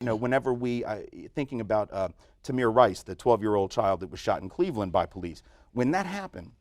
You know, whenever we, thinking about Tamir Rice, the 12-year-old child that was shot in Cleveland by police, when that happened,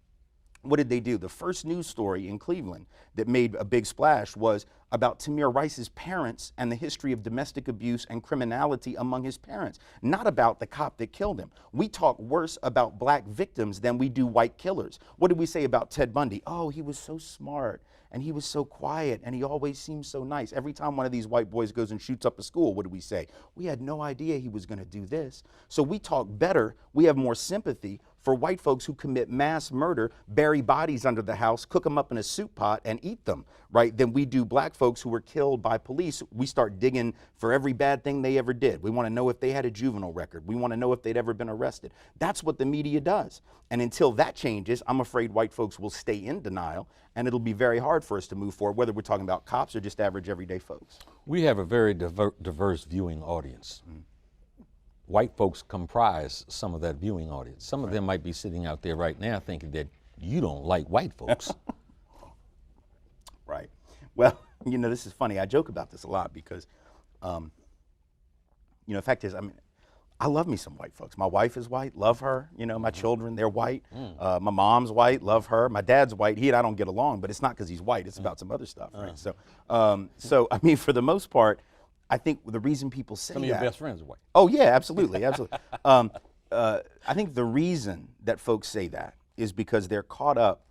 what did they do? The first news story in Cleveland that made a big splash was about Tamir Rice's parents and the history of domestic abuse and criminality among his parents, not about the cop that killed him. We talk worse about black victims than we do white killers. What did we say about Ted Bundy? Oh, he was so smart and he was so quiet and he always seemed so nice. Every time one of these white boys goes and shoots up a school, what do we say? We had no idea he was going to do this. So we talk better, we have more sympathy for white folks who commit mass murder, bury bodies under the house, cook them up in a soup pot and eat them, right, than we do black folks who were killed by police. We start digging for every bad thing they ever did. We want to know if they had a juvenile record. We want to know if they'd ever been arrested. That's what the media does. And until that changes, I'm afraid white folks will stay in denial, and it'll be very hard for us to move forward, whether we're talking about cops or just average everyday folks. We have a very diverse viewing audience. White folks comprise some of that viewing audience. Some of them might be sitting out there right now thinking that you don't like white folks. Right. Well, you know, this is funny. I joke about this a lot because, you know, the fact is, I mean, I love me some white folks. My wife is white, love her. You know, my children, they're white. My mom's white, love her. My dad's white. He and I don't get along, but it's not because he's white. It's about some other stuff, right? So, I mean, for the most part, I think the reason people say Some of your best friends are white. Oh yeah, absolutely, absolutely. I think the reason that folks say that is because they're caught up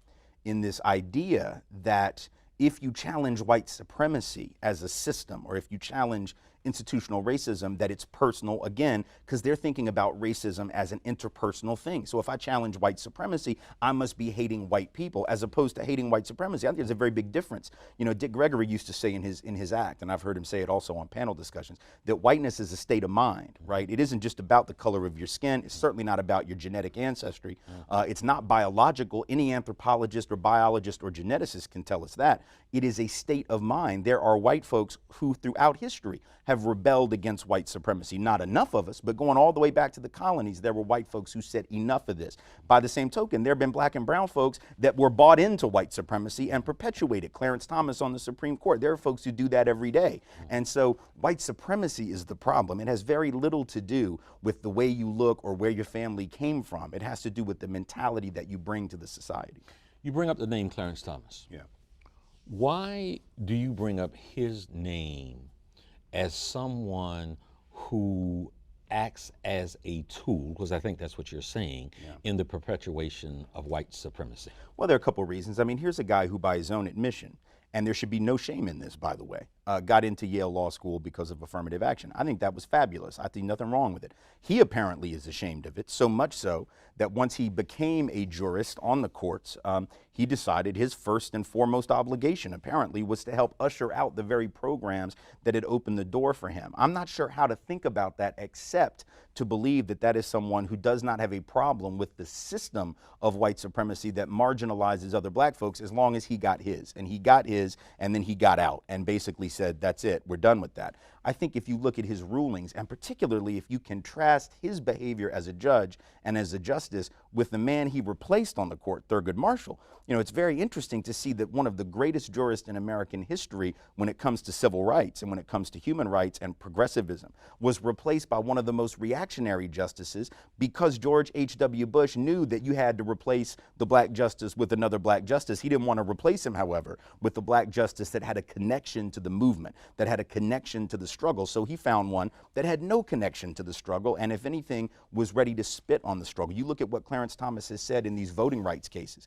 in this idea that if you challenge white supremacy as a system, or if you challenge institutional racism, that it's personal again, because they're thinking about racism as an interpersonal thing. So if I challenge white supremacy, I must be hating white people as opposed to hating white supremacy. I think there's a very big difference. You know, Dick Gregory used to say in his act, and I've heard him say it also on panel discussions, that whiteness is a state of mind, right? It isn't just about the color of your skin. It's certainly not about your genetic ancestry. It's not biological. Any anthropologist or biologist or geneticist can tell us that. It is a state of mind. There are white folks who throughout history have rebelled against white supremacy. Not enough of us, but going all the way back to the colonies, there were white folks who said enough of this. By the same token, there have been black and brown folks that were bought into white supremacy and perpetuated. Clarence Thomas on the Supreme Court, there are folks who do that every day. And so white supremacy is the problem. It has very little to do with the way you look or where your family came from. It has to do with the mentality that you bring to the society. You bring up the name Clarence Thomas. Yeah. Why do you bring up his name as someone who acts as a tool, because I think that's what you're saying, in the perpetuation of white supremacy? Well, there are a couple of reasons. I mean, here's a guy who, by his own admission, and there should be no shame in this, by the way, got into Yale Law School because of affirmative action. I think that was fabulous. I think nothing wrong with it. He apparently is ashamed of it, so much so that once he became a jurist on the courts, he decided his first and foremost obligation, apparently, was to help usher out the very programs that had opened the door for him. I'm not sure how to think about that except to believe that that is someone who does not have a problem with the system of white supremacy that marginalizes other black folks, as long as he got his. And he got his, and then he got out and basically said, that's it, we're done with that. I think if you look at his rulings, and particularly if you contrast his behavior as a judge and as a justice with the man he replaced on the court, Thurgood Marshall, you know, it's very interesting to see that one of the greatest jurists in American history when it comes to civil rights and when it comes to human rights and progressivism was replaced by one of the most reactionary justices, because George H.W. Bush knew that you had to replace the black justice with another black justice. He didn't want to replace him, however, with the black justice that had a connection to the movement, that had a connection to the struggle. So he found one that had no connection to the struggle, and if anything, was ready to spit on the struggle. You look at what Clarence Thomas has said in these voting rights cases.